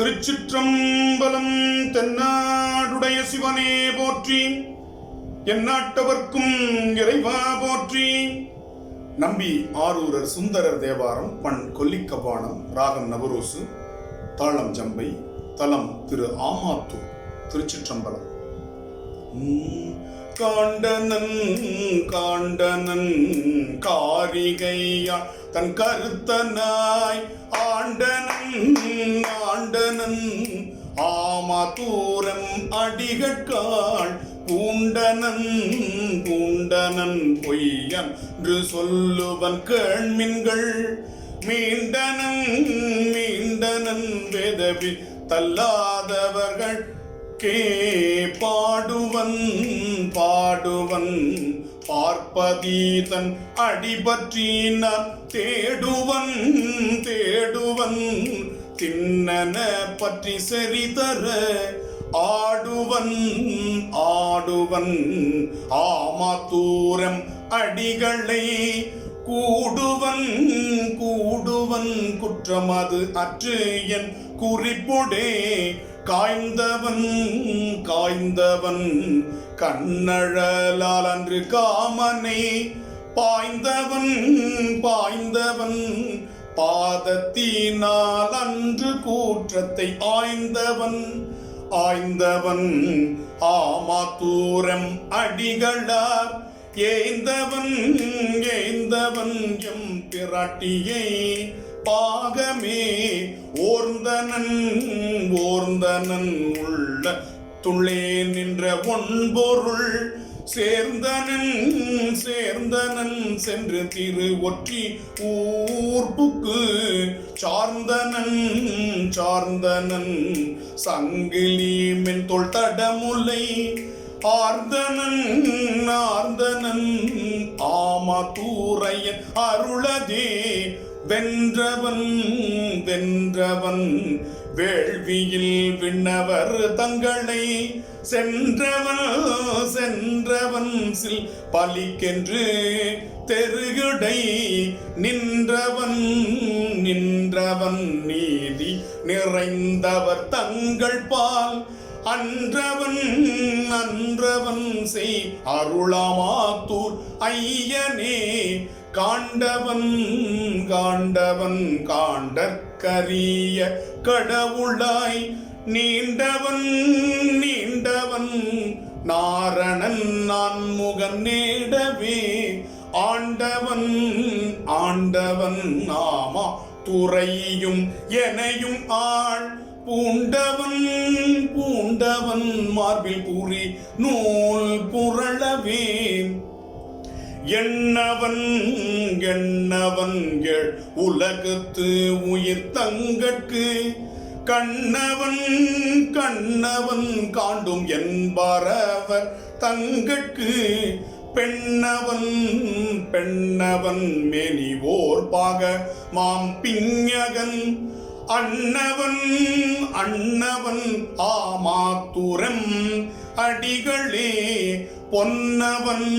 திருச்சிற்றம்பலம். தென்னாடுடைய சிவனே போற்றி, எந்நாட்டவர்க்கும் இறைவா போற்றி. நம்பி ஆரூரர் சுந்தரர் தேவாரம். பண் கொல்லிக்கபாணம். ராகம் நவரோசு. தாளம் ஜம்பை. தலம் திரு ஆமாத்தூர். திருச்சிற்றம்பலம். காண்டனன் காண்டனன் காரிகையா தன் கருத்தனாய் ஆண்டனன் ஆண்டனன் ஆமாத்தூரம் அடிகட்காள் பூண்டனன் பூண்டனன் பொய்யன் என்று சொல்லுவன் கேள்மின்கள் மீண்டனன் மீண்டனன் வேதவி தள்ளாதவர்கள் கே பாடுவன் பாடுவன் பார்ப்பதீதன் அடிபற்றினான் தேடுவன் தேடுவன் தின்னன பற்றி செறிதர ஆடுவன் ஆடுவன் ஆமாத்தூரம் அடிகளை கூடுவன் கூடுவன் குற்றமது அற்று என் குறிப்பொடே காய்ந்தவன் காய்ந்தவன் கண்ணழலால் அன்று காமனை பாய்ந்தவன் பாய்ந்தவன் பாதத்தினால் அன்று கூற்றத்தை ஆய்ந்தவன் ஆய்ந்தவன் ஆமாத்தூரம் அடிகளார் ஏய்ந்தவன் ஏய்ந்தவன் எம் பிராட்டியை பாகமே ஓர்ந்தனன் ஓர்ந்தனன் உள்ள துள்ளே நின்ற ஒன்பொருள் சேர்ந்தனன் சேர்ந்தனன் சென்று திரு ஒற்றி ஊர்ப்புக்கு சார்ந்தனன் சார்ந்தனன் சங்கிலி மென்தோள் தடமுலை ஆர்ந்தனன் ஆர்ந்தனன் ஆமாத்தூரையன் அருளதே வென்றவன் வென்றவன் வேள்வியில் விண்ணவர் தங்களை சென்றவன் சென்றவன் சில் பலிக்கென்று தெருகுடை நின்றவன் நின்றவன் நீதி நிறைந்தவர் தங்கள் பால் அன்றவன் அன்றவன் செய் அருளாமாத்தூர் ஐயனே காண்டவன் காண்டவன் காண்டற்கரிய கடவுளாய் நீண்டவன் நீண்டவன் நாரணன் நான் முகன் நேடவே ஆண்டவன் ஆண்டவன் நாமா துறையும் எனையும் ஆள் பூண்டவன் பூண்டவன் மார்பில் பூரி நூல் புரளவே எண்ணவன் எண்ணவன் உலகத்து உயிர் தங்கட்கு கண்ணவன் கண்ணவன் காண்டும் என்பாரவர் தங்கட்கு பெண்ணவன் பெண்ணவன் மேனிவோர் பாக மாம் பிஞகன் அன்னவன் அன்னவன் ஆமாத்தூரம் அடிகளே பொன்னவன்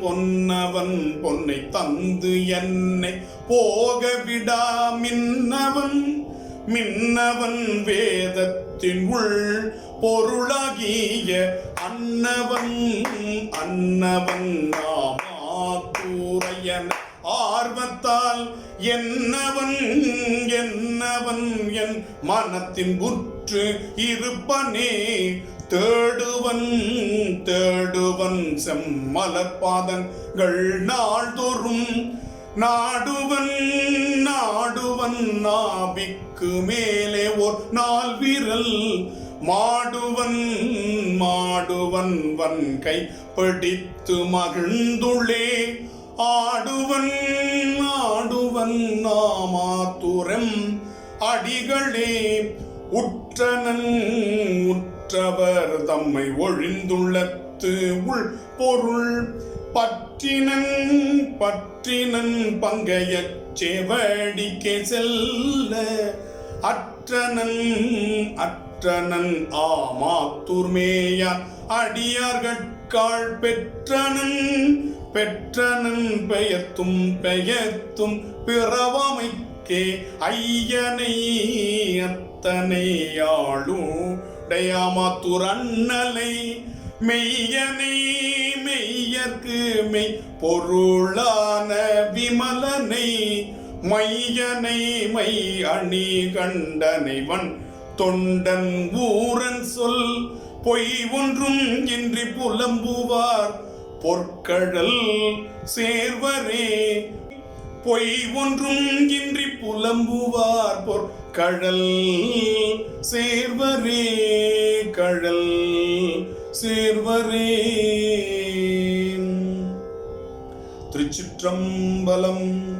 பொன்னவன் பொன்னை தந்து என்னை போக விடா மின்னவன் மின்னவன் வேதத்தின் உள் பொருளாகிய அன்னவன் அன்னவன் ஆமாத்தூரையன் ஆர்வத்தால் என்னவன் என்னவன் என் மனத்தின் புற்று இருப்பனே தேடுவன் தேடுவன் செம்மலர்பாதங்கள் நாள்தோறும் நாடுவன் நாடுவன் நாபிக்கு மேலே ஓர் நாள் விரல் மாடுவன் மாடுவன் வன் கை பிடித்து மகிழ்ந்துள்ளே ஆடுவன் ஆடுவன் ஆமாத்தூரம் அடிகளே உற்றனன் உற்றவர் தம்மை ஒழிந்துள்ளத்து உள் பொருள் பற்றினன் பற்றினன் பங்கைய செவடிக்கே செல்ல அற்றனன் அற்றனன் ஆமாத்தூர்மேயான் அடியார்கட்காள் பெற்றனன் பெற்றனன் பெயர்த்தும் பெயர்த்தும் பிறவமைக்கே ஐயனை மாத்தனை ஆளுடையாமாத்தூர் அண்ணலை மெய்யனை மெய்யற்கு மெய் பொருளான விமலனை மையனை மை அணி கண்டனைவன் தொண்டன் ஊரன் சொல் பொய் ஒன்றும் இன்றி புலம்புவார் பொற்கழல் சேர்வரே. பொய் ஒன்றும் இன்றி புலம்புவார் பொற்கழல் சேர்வரே. கழல் சேர்வரே. திருச்சிற்றம்பலம்.